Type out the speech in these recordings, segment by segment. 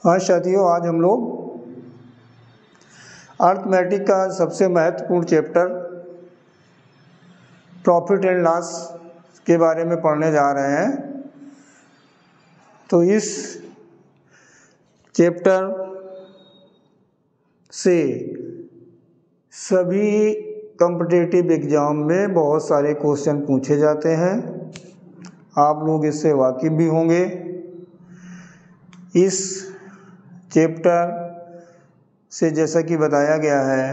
हाँ साथियों, आज हम लोग अर्थमेटिक का सबसे महत्वपूर्ण चैप्टर प्रॉफिट एंड लॉस के बारे में पढ़ने जा रहे हैं। तो इस चैप्टर से सभी कॉम्पिटिटिव एग्ज़ाम में बहुत सारे क्वेश्चन पूछे जाते हैं। आप लोग इससे वाकिफ़ भी होंगे। इस चैप्टर से जैसा कि बताया गया है,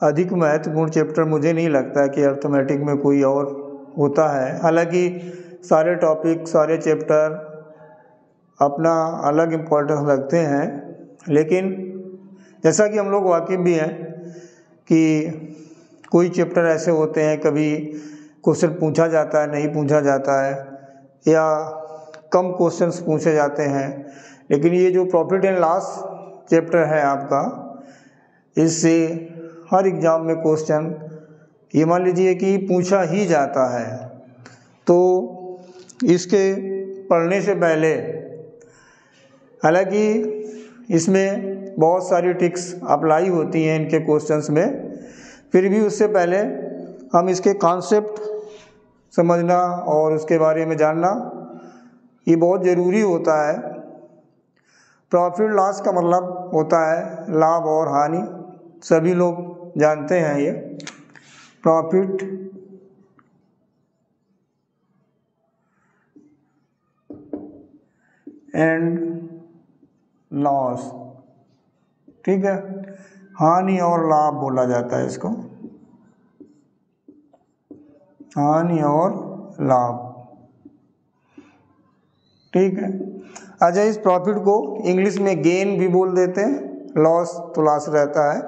अधिक महत्वपूर्ण चैप्टर मुझे नहीं लगता कि अर्थमेटिक में कोई और होता है। हालांकि सारे टॉपिक, सारे चैप्टर अपना अलग इम्पोर्टेंस रखते हैं, लेकिन जैसा कि हम लोग वाकिफ़ भी हैं कि कोई चैप्टर ऐसे होते हैं कभी क्वेश्चन पूछा जाता है, नहीं पूछा जाता है, या कम क्वेश्चंस पूछे जाते हैं। लेकिन ये जो प्रॉफिट एंड लॉस चैप्टर है आपका, इससे हर एग्ज़ाम में क्वेश्चन ये मान लीजिए कि पूछा ही जाता है। तो इसके पढ़ने से पहले, हालांकि इसमें बहुत सारी ट्रिक्स अप्लाई होती हैं इनके क्वेश्चंस में, फिर भी उससे पहले हम इसके कॉन्सेप्ट समझना और उसके बारे में जानना ये बहुत ज़रूरी होता है। प्रॉफिट लॉस का मतलब होता है लाभ और हानि, सभी लोग जानते हैं ये। प्रॉफिट एंड लॉस, ठीक है। हानि और लाभ बोला जाता है इसको, हानि और लाभ, ठीक है। अच्छा, इस प्रॉफिट को इंग्लिश में गेन भी बोल देते हैं, लॉस तो लॉस रहता है।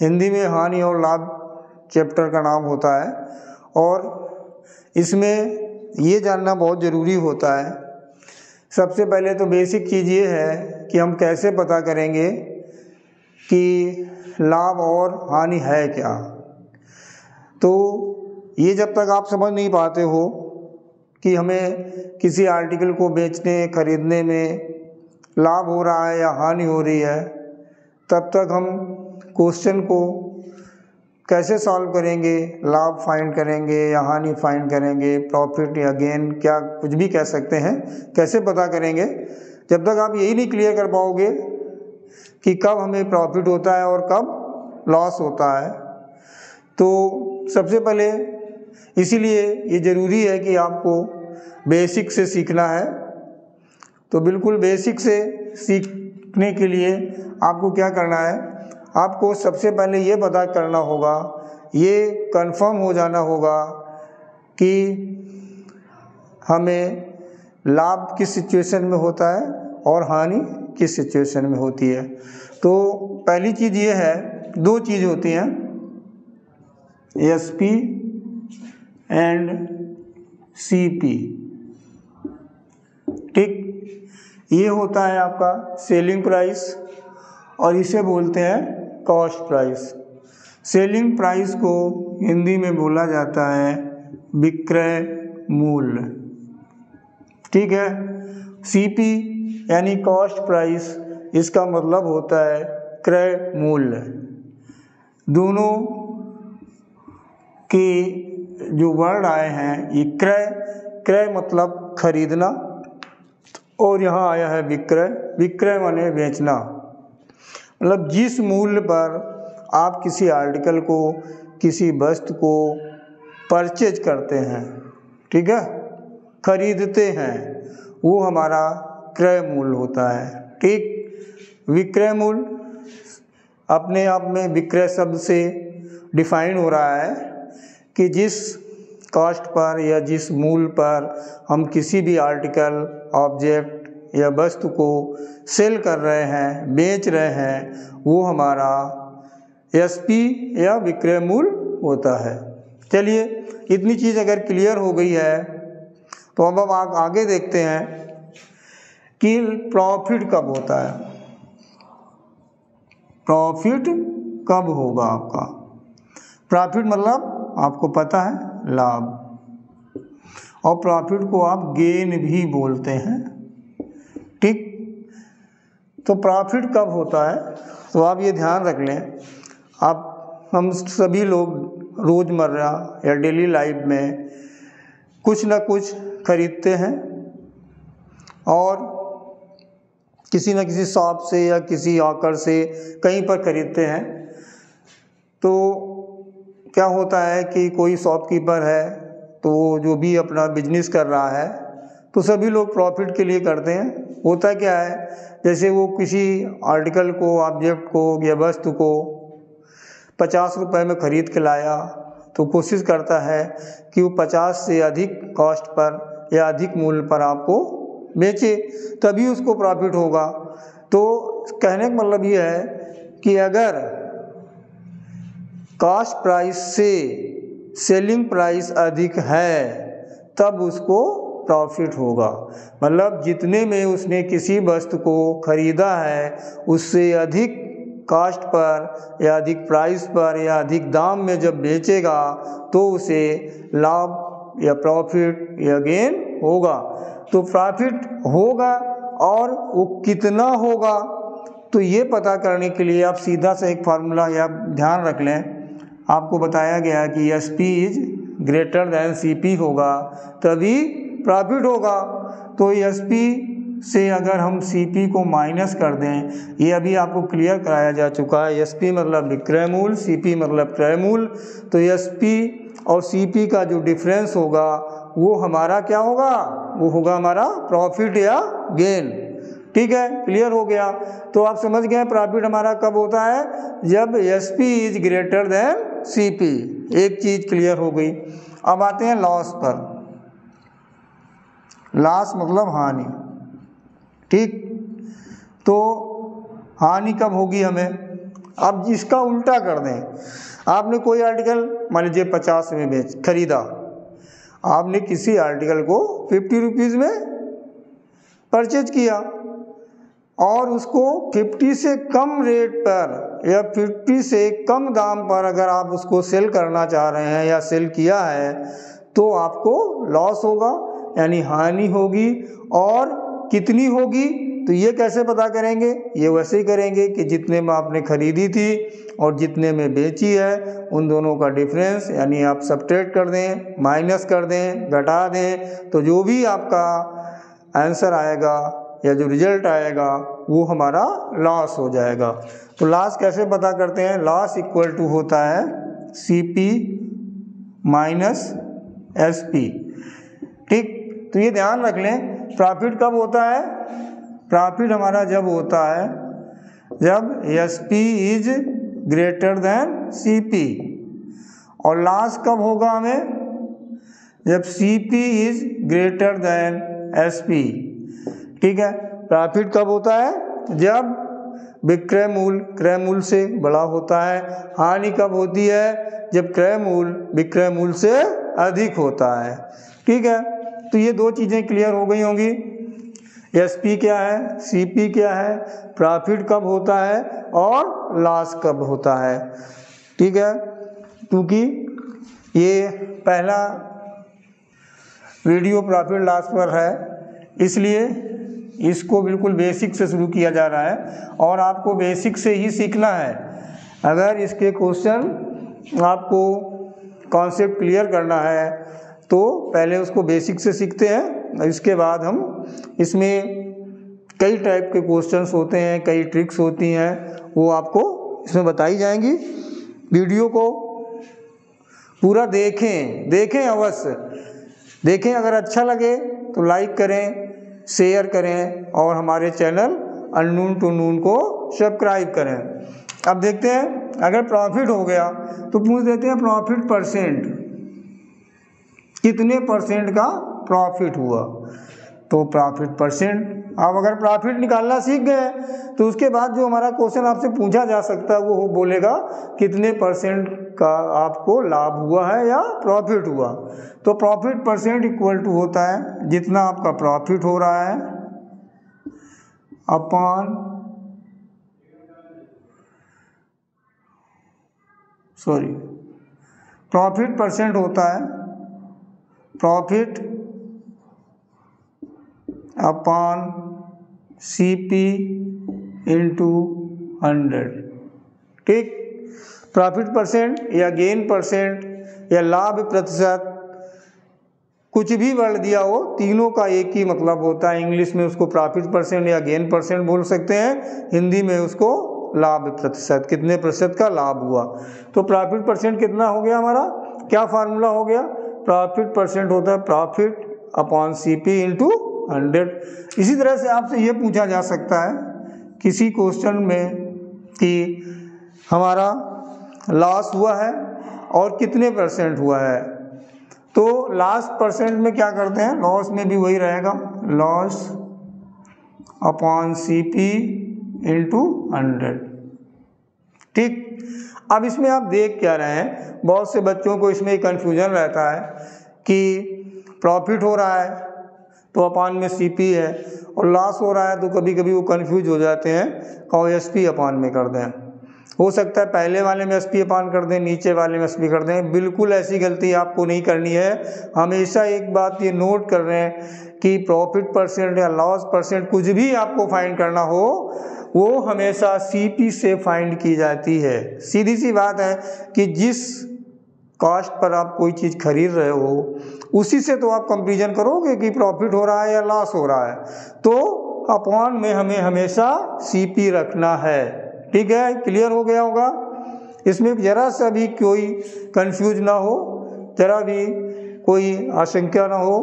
हिंदी में हानि और लाभ चैप्टर का नाम होता है। और इसमें ये जानना बहुत ज़रूरी होता है। सबसे पहले तो बेसिक चीज़ ये है कि हम कैसे पता करेंगे कि लाभ और हानि है क्या। तो ये जब तक आप समझ नहीं पाते हो कि हमें किसी आर्टिकल को बेचने खरीदने में लाभ हो रहा है या हानि हो रही है, तब तक हम क्वेश्चन को कैसे सॉल्व करेंगे, लाभ फाइंड करेंगे या हानि फाइंड करेंगे, प्रॉफिट या गेन, क्या कुछ भी कह सकते हैं, कैसे पता करेंगे। जब तक आप यही नहीं क्लियर कर पाओगे कि कब हमें प्रॉफिट होता है और कब लॉस होता है। तो सबसे पहले इसीलिए ये ज़रूरी है कि आपको बेसिक से सीखना है। तो बिल्कुल बेसिक से सीखने के लिए आपको क्या करना है, आपको सबसे पहले ये पता करना होगा, ये कंफर्म हो जाना होगा कि हमें लाभ किस सिचुएशन में होता है और हानि किस सिचुएशन में होती है। तो पहली चीज़ ये है, दो चीज़ होती हैं, एसपी एंड सीपी, ठीक। ये होता है आपका सेलिंग प्राइस और इसे बोलते हैं कॉस्ट प्राइस। सेलिंग प्राइस को हिंदी में बोला जाता है विक्रय मूल्य, ठीक है। सीपी यानी कॉस्ट प्राइस, इसका मतलब होता है क्रय मूल्य। दोनों के जो वर्ड आए हैं, ये क्रय मतलब खरीदना, और यहाँ आया है विक्रय, विक्रय माने बेचना। मतलब जिस मूल्य पर आप किसी आर्टिकल को, किसी वस्तु को परचेज करते हैं, ठीक है, खरीदते हैं, वो हमारा क्रय मूल्य होता है, ठीक। विक्रय मूल्य अपने आप में विक्रय शब्द से डिफाइन हो रहा है कि जिस कॉस्ट पर या जिस मूल्य पर हम किसी भी आर्टिकल, ऑब्जेक्ट या वस्तु को सेल कर रहे हैं, बेच रहे हैं, वो हमारा एसपी या विक्रय मूल्य होता है। चलिए, इतनी चीज़ अगर क्लियर हो गई है तो अब हम आगे देखते हैं कि प्रॉफिट कब होता है। प्रॉफिट कब होगा आपका? प्रॉफिट मतलब आपको पता है लाभ, और प्रॉफिट को आप गेन भी बोलते हैं, ठीक। तो प्रॉफिट कब होता है, तो आप ये ध्यान रख लें। हम सभी लोग रोज़मर्रा या डेली लाइफ में कुछ ना कुछ खरीदते हैं और किसी न किसी शॉप से या किसी ऑकर से कहीं पर खरीदते हैं। तो क्या होता है कि कोई शॉपकीपर है तो जो भी अपना बिजनेस कर रहा है तो सभी लोग प्रॉफिट के लिए करते हैं। होता क्या है, जैसे वो किसी आर्टिकल को, ऑब्जेक्ट को या वस्तु को 50 रुपए में ख़रीद के लाया तो कोशिश करता है कि वो 50 से अधिक कॉस्ट पर या अधिक मूल्य पर आपको बेचे, तभी उसको प्रॉफिट होगा। तो कहने का मतलब ये है कि अगर कॉस्ट प्राइस से सेलिंग प्राइस अधिक है तब उसको प्रॉफिट होगा। मतलब जितने में उसने किसी वस्तु को खरीदा है उससे अधिक कॉस्ट पर या अधिक प्राइस पर या अधिक दाम में जब बेचेगा तो उसे लाभ या प्रॉफिट या गेन होगा। तो प्रॉफिट होगा और वो कितना होगा, तो ये पता करने के लिए आप सीधा सा एक फार्मूला या ध्यान रख लें। आपको बताया गया कि SP is greater than CP होगा तभी प्रॉफिट होगा। तो SP से अगर हम CP को माइनस कर दें, ये अभी आपको क्लियर कराया जा चुका है। SP मतलब विक्रय मूल्य, CP मतलब क्रय मूल्य। तो SP और CP का जो डिफरेंस होगा वो हमारा क्या होगा, वो होगा हमारा प्रॉफिट या गेन। ठीक है, क्लियर हो गया। तो आप समझ गए प्रॉफिट हमारा कब होता है, जब SP is greater than CP। एक चीज क्लियर हो गई। अब आते हैं लॉस पर। लॉस मतलब हानि। ठीक, तो हानि कब होगी हमें। अब इसका उल्टा कर दें, आपने कोई आर्टिकल मान लीजिए 50 में खरीदा, आपने किसी आर्टिकल को 50 रुपीज़ में परचेज किया और उसको 50 से कम रेट पर या 50 से कम दाम पर अगर आप उसको सेल करना चाह रहे हैं या सेल किया है तो आपको लॉस होगा, यानी हानि होगी। और कितनी होगी, तो ये कैसे पता करेंगे, ये वैसे ही करेंगे कि जितने में आपने खरीदी थी और जितने में बेची है उन दोनों का डिफरेंस, यानी आप सब्ट्रैक्ट कर दें, माइनस कर दें, घटा दें, तो जो भी आपका आंसर आएगा या जो रिजल्ट आएगा वो हमारा लॉस हो जाएगा। तो लॉस कैसे पता करते हैं, लॉस इक्वल टू होता है CP माइनस SP। ठीक, तो ये ध्यान रख लें। प्रॉफिट कब होता है, प्रॉफिट हमारा जब होता है जब SP is greater than CP। और लॉस कब होगा हमें, जब CP is greater than SP। ठीक है, प्रॉफिट कब होता है, जब विक्रय मूल्य क्रय मूल्य से बड़ा होता है। हानि कब होती है, जब क्रय मूल्य विक्रय मूल्य से अधिक होता है। ठीक है, तो ये दो चीज़ें क्लियर हो गई होंगी। SP क्या है, CP क्या है, प्रॉफिट कब होता है और लॉस कब होता है। ठीक है, क्योंकि ये पहला वीडियो प्रॉफिट लॉस पर है इसलिए इसको बिल्कुल बेसिक से शुरू किया जा रहा है और आपको बेसिक से ही सीखना है। अगर इसके क्वेश्चन आपको कॉन्सेप्ट क्लियर करना है तो पहले उसको बेसिक से सीखते हैं, इसके बाद हम इसमें कई टाइप के क्वेश्चंस होते हैं, कई ट्रिक्स होती हैं, वो आपको इसमें बताई जाएंगी। वीडियो को पूरा देखें अवश्य देखें। अगर अच्छा लगे तो लाइक करें, शेयर करें और हमारे चैनल अननोन टू नून को सब्सक्राइब करें। अब देखते हैं, अगर प्रॉफिट हो गया तो पूछ देते हैं प्रॉफिट परसेंट, कितने परसेंट का प्रॉफिट हुआ। तो प्रॉफिट परसेंट, आप अगर प्रॉफिट निकालना सीख गए तो उसके बाद जो हमारा क्वेश्चन आपसे पूछा जा सकता है वो बोलेगा कितने परसेंट का आपको लाभ हुआ है या प्रॉफिट हुआ। तो प्रॉफिट परसेंट इक्वल टू होता है जितना आपका प्रॉफिट हो रहा है अपॉन प्रॉफिट परसेंट होता है प्रॉफिट अपॉन CP इंटू 100। ठीक, प्रॉफिट परसेंट या गेन परसेंट या लाभ प्रतिशत, कुछ भी वर्ड दिया हो, तीनों का एक ही मतलब होता है। इंग्लिश में उसको प्रॉफिट परसेंट या गेन परसेंट बोल सकते हैं, हिंदी में उसको लाभ प्रतिशत, कितने प्रतिशत का लाभ हुआ। तो प्रॉफिट परसेंट कितना हो गया हमारा, क्या फार्मूला हो गया, प्रॉफिट परसेंट होता है प्रॉफिट अपॉन सीपी इंटू 100। इसी तरह से आपसे ये पूछा जा सकता है किसी क्वेश्चन में कि हमारा लॉस हुआ है और कितने परसेंट हुआ है, तो लास्ट परसेंट में क्या करते हैं, लॉस में भी वही रहेगा, लॉस अपॉन सीपी इंटू 100। ठीक, अब इसमें आप देख क्या रहे हैं, बहुत से बच्चों को इसमें कंफ्यूजन रहता है कि प्रॉफिट हो रहा है तो अपान में सीपी है, और लॉस हो रहा है तो कभी कभी वो कंफ्यूज हो जाते हैं और एसपी अपान में कर दें। हो सकता है पहले वाले में एसपी अपान कर दें, नीचे वाले में एसपी कर दें। बिल्कुल ऐसी गलती आपको नहीं करनी है। हमेशा एक बात ये नोट कर रहे हैं कि प्रॉफिट परसेंट या लॉस परसेंट कुछ भी आपको फाइंड करना हो, वो हमेशा सीपी से फाइंड की जाती है। सीधी सी बात है कि जिस कॉस्ट पर आप कोई चीज़ खरीद रहे हो उसी से तो आप कंपेरिजन करोगे कि प्रॉफिट हो रहा है या लॉस हो रहा है, तो अपॉन में हमें हमेशा सीपी रखना है। ठीक है, क्लियर हो गया होगा। इसमें जरा सा भी कोई कंफ्यूज ना हो, जरा भी कोई आशंका ना हो,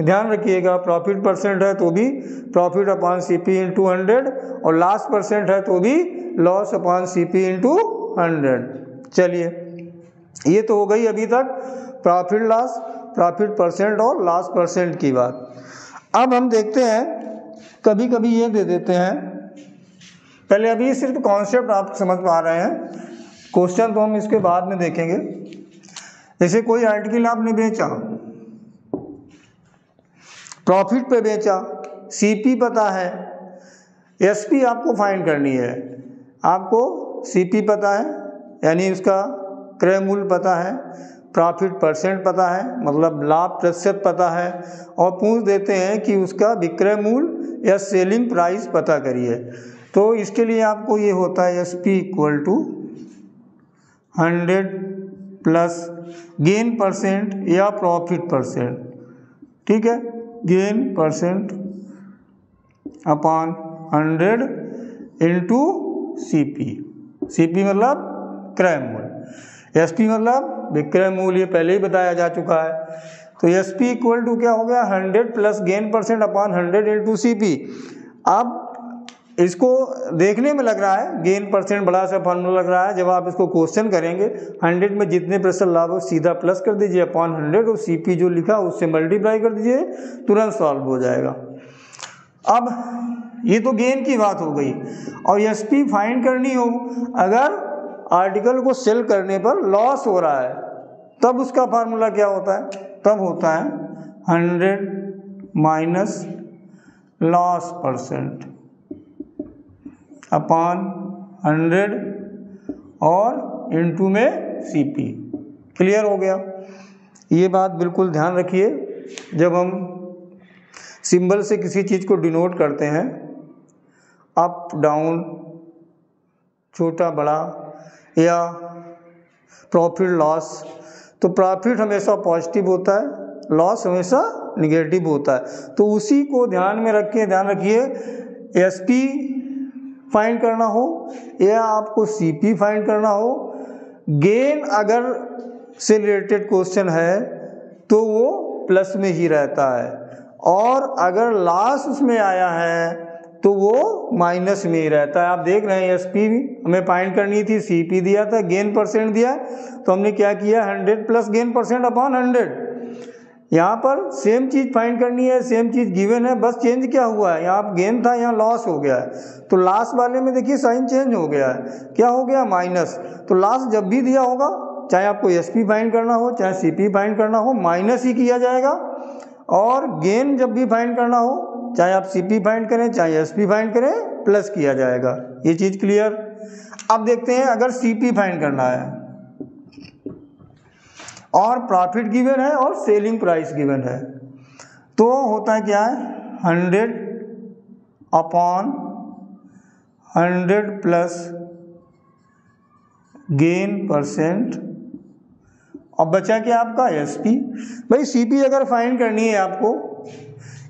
ध्यान रखिएगा। प्रॉफिट परसेंट है तो भी प्रॉफिट अपॉन सीपी इंटू 100, और लॉस परसेंट है तो भी लॉस अपॉन सीपी इंटू 100। चलिए, ये तो हो गई अभी तक प्रॉफिट लॉस, प्रॉफिट परसेंट और लॉस परसेंट की बात। अब हम देखते हैं, कभी कभी ये दे देते हैं, पहले अभी सिर्फ कॉन्सेप्ट आप समझ पा रहे हैं, क्वेश्चन तो हम इसके बाद में देखेंगे। जैसे कोई आर्टिकल आपने बेचा, प्रॉफिट पे बेचा, सीपी पता है, एसपी आपको फाइंड करनी है। आपको सीपी पता है यानी उसका क्रय मूल्य पता है, प्रॉफिट परसेंट पता है मतलब लाभ प्रतिशत पता है, और पूछ देते हैं कि उसका विक्रय मूल्य या सेलिंग प्राइस पता करिए। तो इसके लिए आपको ये होता है SP equal to 100 plus gain percent या प्रॉफिट परसेंट। ठीक है, gain percent upon 100 into CP. CP मतलब क्रय मूल्य, एसपी मतलब विक्रय मूल्य, ये पहले ही बताया जा चुका है। तो एसपी इक्वल टू क्या हो गया, 100 plus gain percent upon 100 into CP. अब इसको देखने में लग रहा है गेन परसेंट बड़ा सा फॉर्मूला लग रहा है, जब आप इसको क्वेश्चन करेंगे 100 में जितने प्रतिशत लाभ हो सीधा प्लस कर दीजिए अपॉन 100, और सीपी जो लिखा उससे मल्टीप्लाई कर दीजिए, तुरंत सॉल्व हो जाएगा। अब ये तो गेन की बात हो गई, और एसपी फाइंड करनी हो, अगर आर्टिकल को सेल करने पर लॉस हो रहा है तब उसका फार्मूला क्या होता है, तब होता है 100 माइनस लॉस परसेंट अपॉन 100 और इनटू में सीपी। क्लियर हो गया। ये बात बिल्कुल ध्यान रखिए, जब हम सिंबल से किसी चीज़ को डिनोट करते हैं, अप डाउन, छोटा बड़ा या प्रॉफिट लॉस, तो प्रॉफिट हमेशा पॉजिटिव होता है, लॉस हमेशा निगेटिव होता है। तो उसी को ध्यान में रखिए, ध्यान रखिए, एसपी फाइंड करना हो या आपको सीपी फाइंड करना हो, गेन अगर से रिलेटेड क्वेश्चन है तो वो प्लस में ही रहता है, और अगर लॉस उसमें आया है तो वो माइनस में ही रहता है। आप देख रहे हैं एसपी हमें फाइंड करनी थी, सीपी दिया था, गेन परसेंट दिया, तो हमने क्या किया 100 प्लस गेन परसेंट अपॉन 100। यहाँ पर सेम चीज़ फाइंड करनी है, सेम चीज़ गिवन है, बस चेंज क्या हुआ है, यहाँ गेन था यहाँ लॉस हो गया है। तो लॉस वाले में देखिए साइन चेंज हो गया है, क्या हो गया माइनस। तो लॉस जब भी दिया होगा, चाहे आपको एसपी फाइंड करना हो चाहे सीपी फाइंड करना हो, माइनस ही किया जाएगा, और गेन जब भी फाइंड करना हो, चाहे आप सीपी फाइंड करें चाहे एसपी फाइंड करें, प्लस किया जाएगा। ये चीज़ क्लियर। अब देखते हैं अगर सीपी फाइंड करना है और प्रॉफिट गिवन है और सेलिंग प्राइस गिवन है, तो होता है क्या है 100 अपॉन 100 प्लस गेन परसेंट। अब बचा क्या आपका एसपी। भाई सीपी अगर फाइंड करनी है आपको,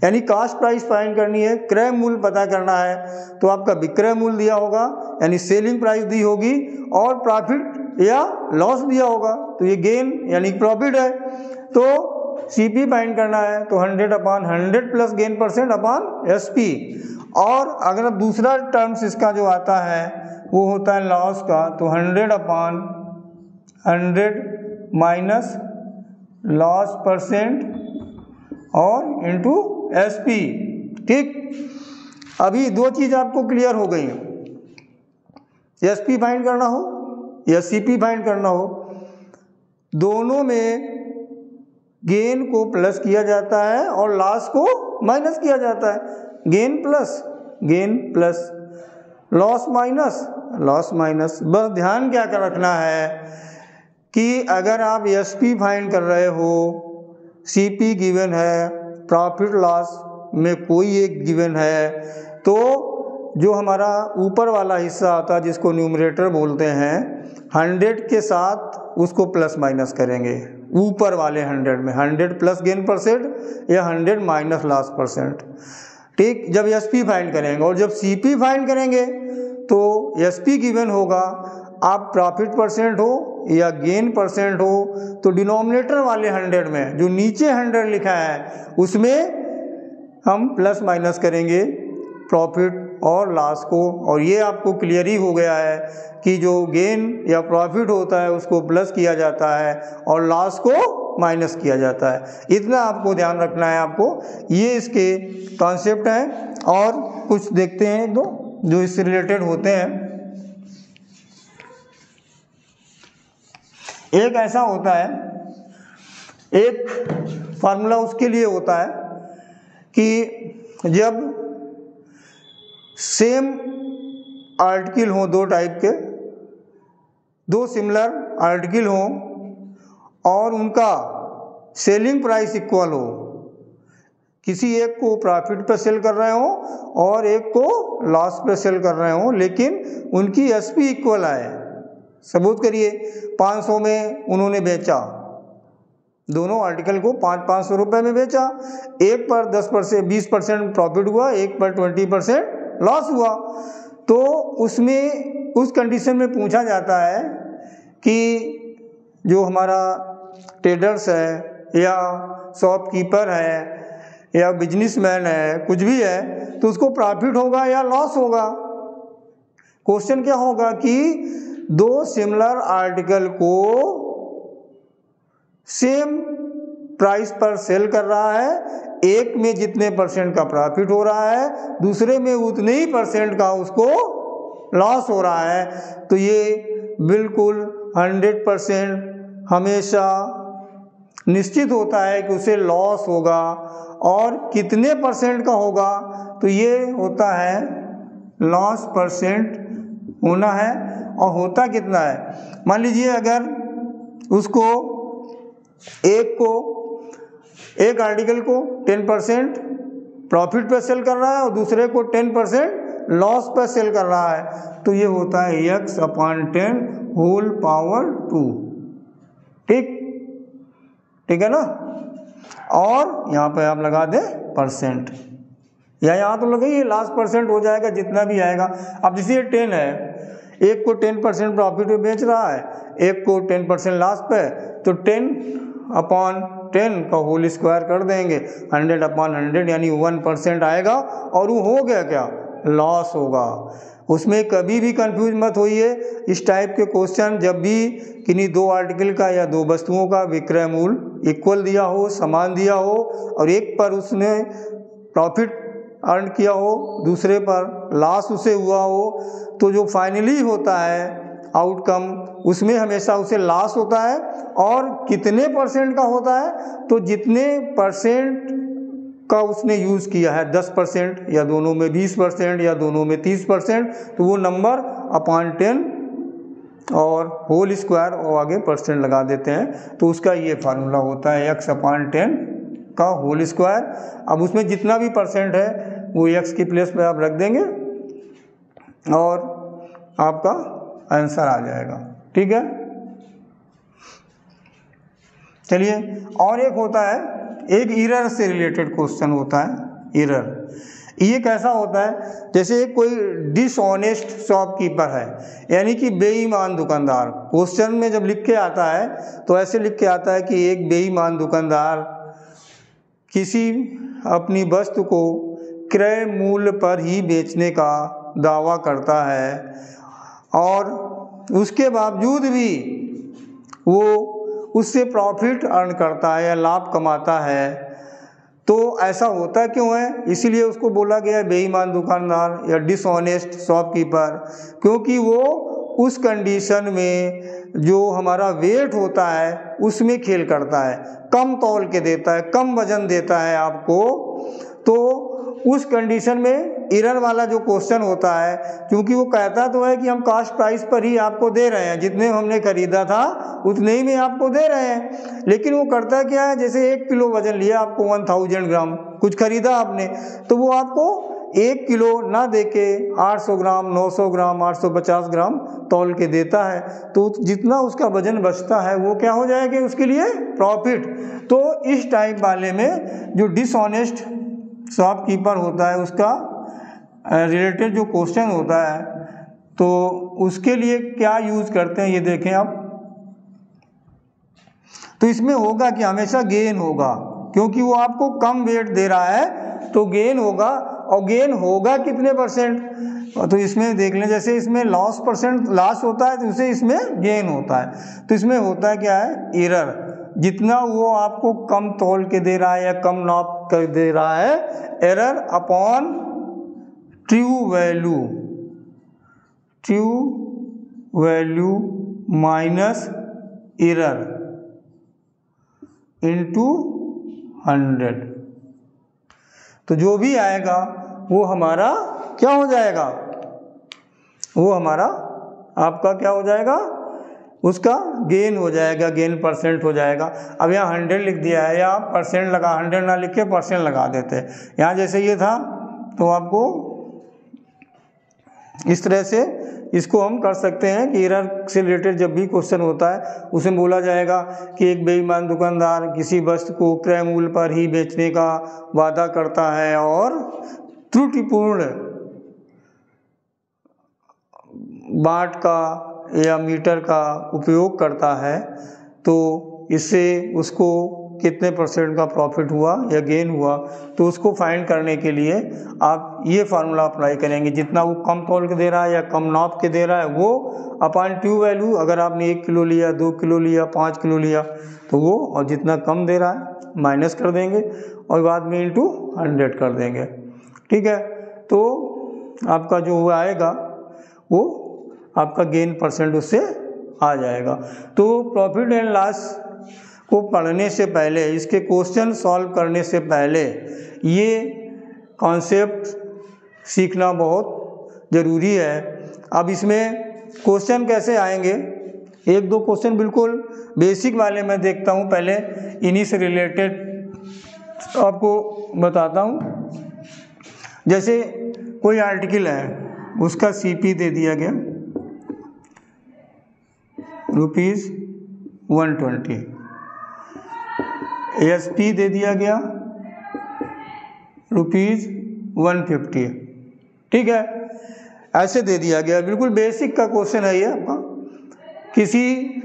यानी कास्ट प्राइस फाइंड करनी है, क्रय मूल्य पता करना है, तो आपका विक्रय मूल्य दिया होगा यानी सेलिंग प्राइस दी होगी, और प्रॉफिट या लॉस दिया होगा, तो ये गेन यानी प्रॉफिट है। तो सीपी फाइंड करना है तो 100/100 plus gain percent upon SP. और अगर दूसरा टर्म्स इसका जो आता है वो होता है लॉस का, तो 100/100 माइनस लॉस परसेंट और इनटू एसपी। ठीक, अभी दो चीज आपको क्लियर हो गई। एसपी फाइंड करना हो या सीपी फाइंड करना हो, दोनों में गेन को प्लस किया जाता है और लॉस को माइनस किया जाता है। Gain plus loss minus. बस ध्यान क्या कर रखना है कि अगर आप एसपी फाइंड कर रहे हो, सीपी गिवन है, प्रॉफिट लॉस में कोई एक गिवन है, तो जो हमारा ऊपर वाला हिस्सा आता है जिसको न्यूमरेटर बोलते हैं, 100 के साथ उसको प्लस माइनस करेंगे ऊपर वाले 100 में, 100 प्लस गेन परसेंट या 100 माइनस लॉस परसेंट। ठीक, जब एसपी फाइंड करेंगे। और जब सीपी फाइंड करेंगे तो एसपी गिवन होगा, आप प्रॉफिट परसेंट हो या गेन परसेंट हो, तो डिनोमिनेटर वाले 100 में जो नीचे 100 लिखा है उसमें हम प्लस माइनस करेंगे प्रॉफिट और लॉस को। और ये आपको क्लियर ही हो गया है कि जो गेन या प्रॉफिट होता है उसको प्लस किया जाता है और लॉस को माइनस किया जाता है। इतना आपको ध्यान रखना है आपको। ये इसके कॉन्सेप्ट हैं, और कुछ देखते हैं दो जो इससे रिलेटेड होते हैं। एक ऐसा होता है, एक फार्मूला उसके लिए होता है कि जब सेम आर्टिकल हो, दो टाइप के, दो सिमिलर आर्टिकल हो और उनका सेलिंग प्राइस इक्वल हो, किसी एक को प्रॉफिट पे सेल कर रहे हो और एक को लॉस पे सेल कर रहे हो, लेकिन उनकी एसपी इक्वल आए। सबूत करिए। 500 में उन्होंने बेचा, दोनों आर्टिकल को 500 रुपये में बेचा, एक पर 10% 20% प्रॉफिट हुआ, एक पर 20% लॉस हुआ। तो उसमें उस कंडीशन में पूछा जाता है कि जो हमारा ट्रेडर्स है या शॉपकीपर है या बिजनेसमैन है, कुछ भी है, तो उसको प्रॉफिट होगा या लॉस होगा। क्वेश्चन क्या होगा कि दो सिमिलर आर्टिकल को सेम प्राइस पर सेल कर रहा है, एक में जितने परसेंट का प्रॉफिट हो रहा है, दूसरे में उतने ही परसेंट का उसको लॉस हो रहा है। तो ये बिल्कुल 100% हमेशा निश्चित होता है कि उसे लॉस होगा, और कितने परसेंट का होगा, तो ये होता है लॉस परसेंट होना है। और होता कितना है, मान लीजिए अगर उसको एक आर्टिकल को 10% प्रॉफिट पे सेल कर रहा है और दूसरे को 10% लॉस पे सेल कर रहा है, तो ये होता है x/10 होल पावर 2। ठीक है ना। और यहाँ पे आप लगा दें परसेंट, या यहाँ तो लगाइए लास्ट परसेंट हो जाएगा जितना भी आएगा। अब जैसे 10 है, एक को 10% प्रॉफिट पे बेच रहा है, एक को 10% लॉस पे, तो 10/10 का होल स्क्वायर कर देंगे, 100/100 यानी 1% आएगा, और वो हो गया क्या, लॉस होगा। उसमें कभी भी कंफ्यूज मत होइए। इस टाइप के क्वेश्चन जब भी किन्हीं दो आर्टिकल का या दो वस्तुओं का विक्रय मूल्य इक्वल दिया हो, समान दिया हो, और एक पर उसने प्रॉफिट अर्न किया हो, दूसरे पर लॉस उसे हुआ हो, तो जो फाइनली होता है आउटकम, उसमें हमेशा उसे लॉस होता है। और कितने परसेंट का होता है, तो जितने परसेंट का उसने यूज़ किया है, 10% या दोनों में 20% या दोनों में 30%, तो वो नंबर अपॉन 10 और होल स्क्वायर और आगे परसेंट लगा देते हैं। तो उसका ये फार्मूला होता है x/10 का होल स्क्वायर। अब उसमें जितना भी परसेंट है वो x की प्लेस पे आप रख देंगे, और आपका आंसर आ जाएगा। ठीक है, चलिए और एक होता है, एक एरर से रिलेटेड क्वेश्चन होता है। एरर ये कैसा होता है, जैसे कोई डिसऑनेस्ट शॉपकीपर है, यानी कि बेईमान दुकानदार। क्वेश्चन में जब लिख के आता है तो ऐसे लिख के आता है कि एक बेईमान दुकानदार किसी अपनी वस्तु को क्रय मूल्य पर ही बेचने का दावा करता है और उसके बावजूद भी वो उससे प्रॉफिट अर्न करता है या लाभ कमाता है। तो ऐसा होता क्यों है, इसीलिए उसको बोला गया है बेईमान दुकानदार या डिसऑनेस्ट शॉपकीपर, क्योंकि वो उस कंडीशन में जो हमारा वेट होता है उसमें खेल करता है, कम तौल के देता है, कम वजन देता है आपको। तो उस कंडीशन में एरर वाला जो क्वेश्चन होता है, क्योंकि वो कहता तो है कि हम कास्ट प्राइस पर ही आपको दे रहे हैं, जितने हमने खरीदा था उतने ही में आपको दे रहे हैं, लेकिन वो करता क्या है, जैसे 1 किलो वजन लिया आपको 1000 ग्राम कुछ खरीदा आपने, तो वो आपको 1 किलो ना देके 800 ग्राम, 900 ग्राम, 850 ग्राम तौल के देता है। तो जितना उसका वजन बचता है वो क्या हो जाएगा उसके लिए प्रॉफिट। तो इस टाइप वाले में जो डिसऑनेस्ट शॉपकीपर होता है उसका रिलेटेड जो क्वेश्चन होता है, तो उसके लिए क्या यूज़ करते हैं ये देखें आप। तो इसमें होगा कि हमेशा गेन होगा, क्योंकि वो आपको कम वेट दे रहा है तो गेन होगा। और गेन होगा कितने परसेंट, तो इसमें देख लें, जैसे इसमें लॉस होता है तो उसे इसमें गेन होता है। तो इसमें होता है क्या है, एरर, जितना वो आपको कम तौल के दे रहा है या कम नाप कर दे रहा है, error upon true value minus error into 100। तो जो भी आएगा वो हमारा क्या हो जाएगा, वो हमारा आपका क्या हो जाएगा, उसका गेन हो जाएगा, गेन परसेंट हो जाएगा। अब यहाँ 100 लिख दिया है या परसेंट लगा, 100 ना लिख के परसेंट लगा देते हैं। यहाँ जैसे ये था तो आपको इस तरह से इसको हम कर सकते हैं कि एरर से रिलेटेड जब भी क्वेश्चन होता है उसमें बोला जाएगा कि एक बेईमान दुकानदार किसी वस्तु को क्रय मूल्य पर ही बेचने का वादा करता है और त्रुटिपूर्ण बाट का या मीटर का उपयोग करता है, तो इससे उसको कितने परसेंट का प्रॉफिट हुआ या गेन हुआ। तो उसको फाइंड करने के लिए आप ये फार्मूला अप्लाई करेंगे, जितना वो कम तौल के दे रहा है या कम नाप के दे रहा है वो अपॉन ट्रू वैल्यू, अगर आपने 1 किलो लिया, 2 किलो लिया, 5 किलो लिया तो वो, और जितना कम दे रहा है माइनस कर देंगे और बाद में इंटू 100 कर देंगे। ठीक है, तो आपका जो आएगा वो आपका गेन परसेंट उससे आ जाएगा। तो प्रॉफिट एंड लॉस को पढ़ने से पहले, इसके क्वेश्चन सॉल्व करने से पहले ये कॉन्सेप्ट सीखना बहुत ज़रूरी है। अब इसमें क्वेश्चन कैसे आएंगे, 1-2 क्वेश्चन बिल्कुल बेसिक वाले मैं देखता हूँ, पहले इन्हीं से रिलेटेड आपको बताता हूँ। जैसे कोई आर्टिकल है, उसका CP दे दिया गया ₹120, ASP दे दिया गया ₹150। ठीक है, ऐसे दे दिया गया, बिल्कुल बेसिक का क्वेश्चन है ये आपका। किसी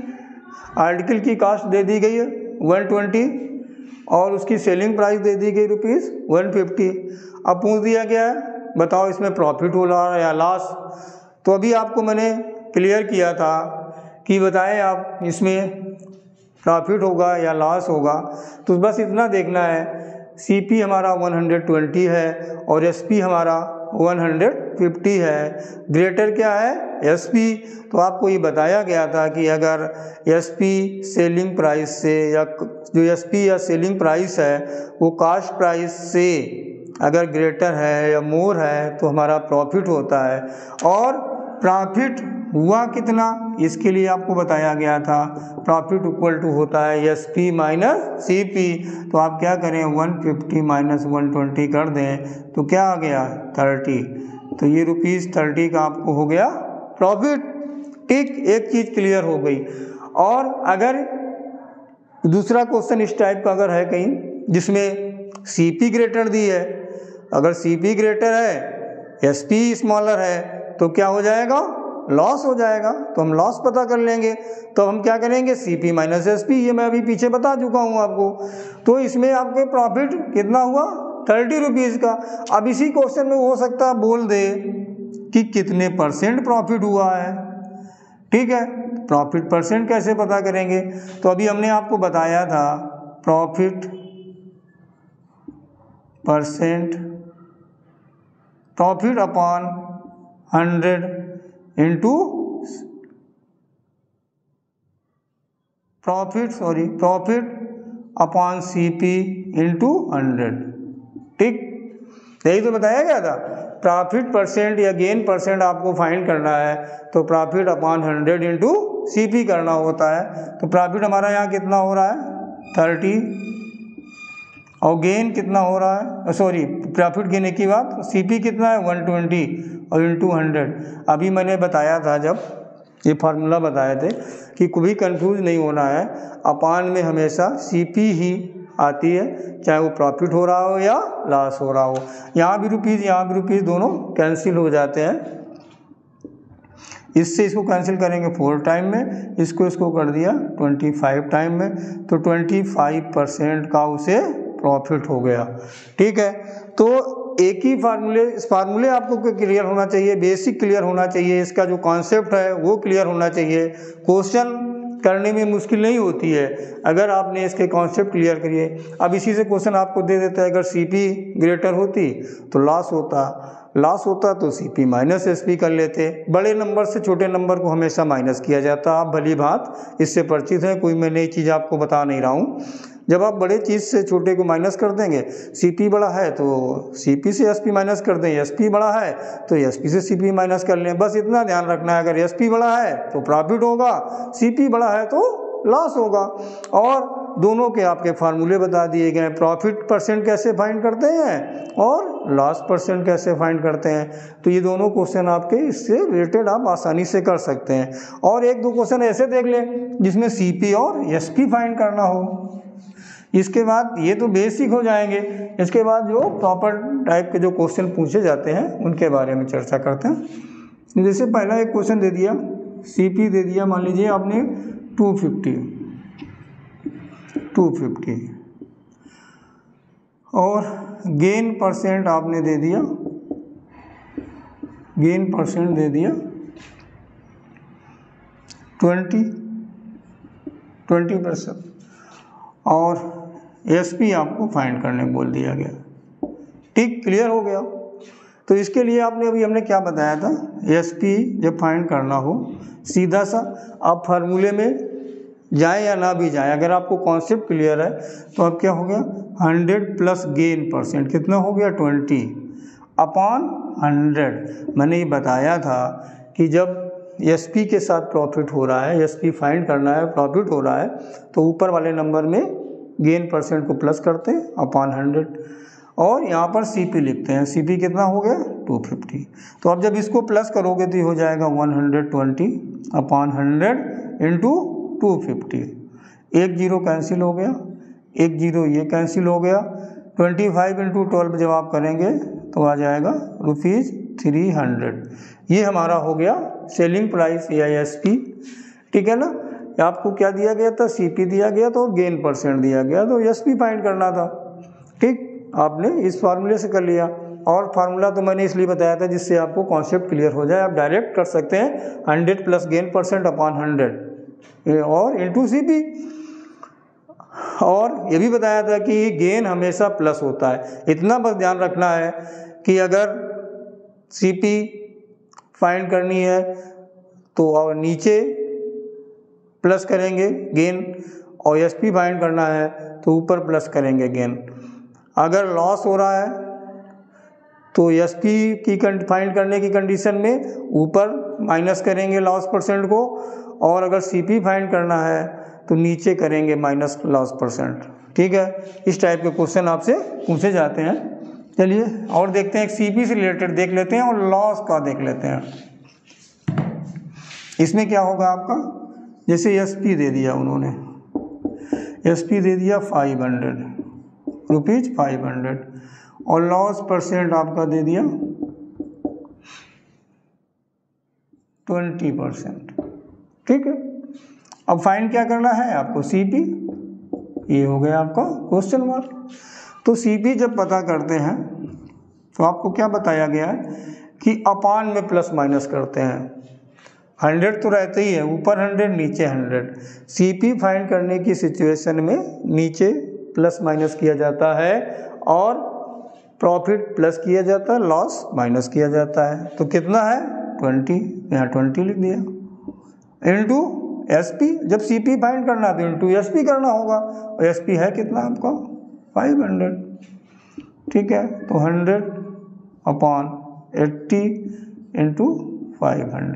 आर्टिकल की कास्ट दे दी गई है 120 और उसकी सेलिंग प्राइस दे दी गई ₹150। अब पूछ दिया गया है बताओ इसमें प्रॉफिट हो रहा है या लॉस। तो अभी आपको मैंने क्लियर किया था कि बताएं आप इसमें प्रॉफिट होगा या लॉस होगा। तो बस इतना देखना है, CP हमारा 120 है और SP हमारा 150 है। ग्रेटर क्या है, SP। तो आपको ये बताया गया था कि अगर SP सेलिंग प्राइस से, या जो SP या सेलिंग प्राइस है वो कास्ट प्राइस से अगर ग्रेटर है या मोर है तो हमारा प्रॉफिट होता है। और प्रॉफिट हुआ कितना, इसके लिए आपको बताया गया था प्रॉफिट इक्वल टू होता है SP माइनस CP। तो आप क्या करें, 150 माइनस 120 कर दें तो क्या आ गया 30। तो ये ₹30 का आपको हो गया प्रॉफिट। ठीक, एक चीज़ क्लियर हो गई। और अगर दूसरा क्वेश्चन इस टाइप का अगर है कहीं जिसमें CP ग्रेटर दी है, अगर CP ग्रेटर है SP स्मॉलर है तो क्या हो जाएगा, लॉस हो जाएगा। तो हम लॉस पता कर लेंगे, तो हम क्या करेंगे, CP माइनस SP, ये मैं अभी पीछे बता चुका हूँ आपको। तो इसमें आपके प्रॉफिट कितना हुआ, ₹30 का। अब इसी क्वेश्चन में हो सकता है बोल दे कि कितने % प्रॉफिट हुआ है। ठीक है, प्रॉफिट % कैसे पता करेंगे, तो अभी हमने आपको बताया था profit %, profit upon 100 into profit upon CP into 100। ठीक, यही तो बताया गया था। प्रॉफिट % या गेन % आपको फाइंड करना है तो प्रॉफिट अपॉन 100 इंटू CP करना होता है। तो प्रॉफिट हमारा यहाँ कितना हो रहा है 30, और गेन कितना हो रहा है, सॉरी प्रॉफिट गेन एक ही बात, CP कितना है 120 और इंटू 100। अभी मैंने बताया था जब ये फार्मूला बताए थे कि कभी कंफ्यूज नहीं होना है, अपान में हमेशा CP ही आती है, चाहे वो प्रॉफिट हो रहा हो या लॉस हो रहा हो। यहाँ भी रुपीज़ यहाँ भी रुपीज़ दोनों कैंसिल हो जाते हैं। इससे इसको कैंसिल करेंगे 4 टाइम में, इसको कर दिया 25 टाइम में, तो 25% का उसे प्रॉफिट हो गया। ठीक है, तो एक ही फार्मूले आपको क्लियर होना चाहिए, बेसिक क्लियर होना चाहिए, इसका जो कॉन्सेप्ट है वो क्लियर होना चाहिए। क्वेश्चन करने में मुश्किल नहीं होती है अगर आपने इसके कॉन्सेप्ट क्लियर करिए। अब इसी से क्वेश्चन आपको दे देता है, अगर CP ग्रेटर होती तो लॉस होता तो CP माइनस SP कर लेते। बड़े नंबर से छोटे नंबर को हमेशा माइनस किया जाता। आप भली बात इससे परिचित हैं, कोई मैं नई चीज़ आपको बता नहीं रहा हूँ। जब आप बड़े चीज़ से छोटे को माइनस कर देंगे, CP बड़ा है तो CP से SP माइनस कर दें, SP बड़ा है तो SP से CP माइनस कर लें। बस इतना ध्यान रखना है, अगर SP बड़ा है तो प्रॉफिट होगा, CP बड़ा है तो लॉस होगा। और दोनों के आपके फार्मूले बता दिए गए, प्रॉफिट % कैसे फाइंड करते हैं और लॉस % कैसे फाइंड करते हैं। तो ये दोनों क्वेश्चन आपके इससे रिलेटेड आप आसानी से कर सकते हैं। और 1-2 क्वेश्चन ऐसे देख लें जिसमें CP और SP फाइंड करना हो। इसके बाद ये तो बेसिक हो जाएंगे, इसके बाद जो प्रॉपर टाइप के जो क्वेश्चन पूछे जाते हैं उनके बारे में चर्चा करते हैं। जैसे पहला एक क्वेश्चन दे दिया, CP दे दिया, मान लीजिए आपने 250 और गेन % आपने दे दिया, गेन % दे दिया 20% और SP आपको फाइंड करने बोल दिया गया। ठीक, क्लियर हो गया। तो इसके लिए हमने क्या बताया था, SP जब फाइंड करना हो सीधा सा आप फार्मूले में जाए या ना भी जाए, अगर आपको कॉन्सेप्ट क्लियर है तो अब क्या हो गया 100 प्लस गेन % कितना हो गया 20 अपॉन 100। मैंने ये बताया था कि जब SP के साथ प्रॉफिट हो रहा है, SP फाइंड करना है, प्रॉफिट हो रहा है, तो ऊपर वाले नंबर में गेन % को प्लस करते हैं अपॉन 100 और यहाँ पर CP लिखते हैं। CP कितना हो गया 250। तो अब जब इसको प्लस करोगे तो ये हो जाएगा 120 अपॉन 100 इंटू 250। 1 0 कैंसिल हो गया, 1 0 ये कैंसिल हो गया। 25 इंटू 12 जब आप करेंगे तो आ जाएगा ₹300। ये हमारा हो गया सेलिंग प्राइस या SP। ठीक है ना, आपको क्या दिया गया था, CP दिया गया था और गेन % दिया गया, तो SP फाइंड करना था। ठीक, आपने इस फार्मूले से कर लिया। और फार्मूला तो मैंने इसलिए बताया था जिससे आपको कॉन्सेप्ट क्लियर हो जाए। आप डायरेक्ट कर सकते हैं 100 प्लस गेन % अपॉन 100 और इंटू CP। और ये भी बताया था कि गेन हमेशा प्लस होता है। इतना बस ध्यान रखना है कि अगर CP फाइंड करनी है तो और नीचे प्लस करेंगे गेन, और SP फाइंड करना है तो ऊपर प्लस करेंगे गेन। अगर लॉस हो रहा है तो SP की फाइंड करने की कंडीशन में ऊपर माइनस करेंगे लॉस % को, और अगर CP फाइंड करना है तो नीचे करेंगे माइनस लॉस %। ठीक है, इस टाइप के क्वेश्चन आपसे पूछे जाते हैं। चलिए और देखते हैं, एक सीपी से रिलेटेड देख लेते हैं और लॉस का देख लेते हैं। इसमें क्या होगा आपका, जैसे एसपी दे दिया उन्होंने, एसपी दे दिया 500 रुपीज़ 500 और लॉस परसेंट आपका दे दिया 20%। ठीक है, अब फाइंड क्या करना है आपको, सीपी, ये हो गया आपका क्वेश्चन मार्क। तो सीपी जब पता करते हैं तो आपको क्या बताया गया है कि अपान में प्लस माइनस करते हैं। 100 तो रहते ही है, ऊपर 100 नीचे 100। सीपी फाइंड करने की सिचुएशन में नीचे प्लस माइनस किया जाता है और प्रॉफिट प्लस किया जाता है, लॉस माइनस किया जाता है। तो कितना है 20, यहाँ 20 लिख दिया, इनटू एसपी। जब सीपी फाइंड करना है तो इनटू एसपी करना होगा, और एसपी है कितना आपका 500। ठीक है, तो 100/80 इंटू 500।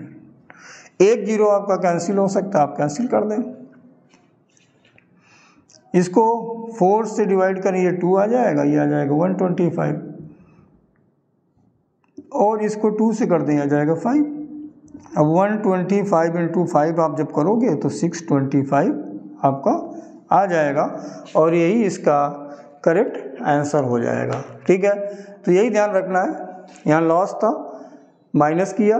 एक जीरो आपका कैंसिल हो सकता है, आप कैंसिल कर दें। इसको 4 से डिवाइड करें, ये 2 आ जाएगा, ये आ जाएगा 125, और इसको 2 से कर दें, आ जाएगा 5। अब 125 इंटू 5 आप जब करोगे तो 625 आपका आ जाएगा, और यही इसका करेक्ट आंसर हो जाएगा। ठीक है, तो यही ध्यान रखना है। यहाँ लॉस था, माइनस किया,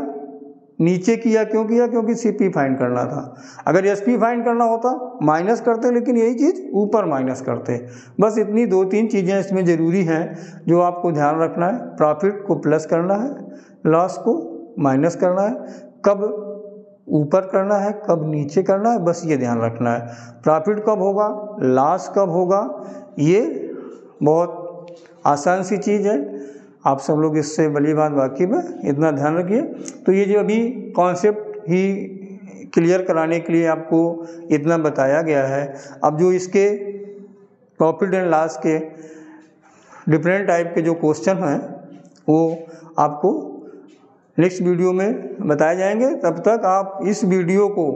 नीचे किया, क्यों किया, क्योंकि सीपी फाइंड करना था। अगर एसपी फाइंड करना होता माइनस करते, लेकिन यही चीज़ ऊपर माइनस करते। बस इतनी 2-3 चीज़ें इसमें ज़रूरी हैं जो आपको ध्यान रखना है। प्रॉफिट को प्लस करना है, लॉस को माइनस करना है, कब ऊपर करना है कब नीचे करना है, बस ये ध्यान रखना है। प्रॉफिट कब होगा, लॉस कब होगा, ये बहुत आसान सी चीज़ है। आप सब लोग इससे भली बात वाकिफ़ है, इतना ध्यान रखिए। तो ये जो अभी कॉन्सेप्ट ही क्लियर कराने के लिए आपको इतना बताया गया है। अब जो इसके प्रॉफिट एंड लॉस के डिफरेंट टाइप के जो क्वेश्चन हैं वो आपको नेक्स्ट वीडियो में बताए जाएंगे। तब तक आप इस वीडियो को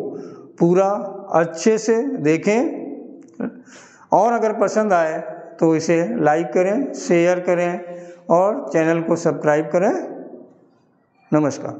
पूरा अच्छे से देखें, और अगर पसंद आए तो इसे लाइक करें, शेयर करें और चैनल को सब्सक्राइब करें। नमस्कार।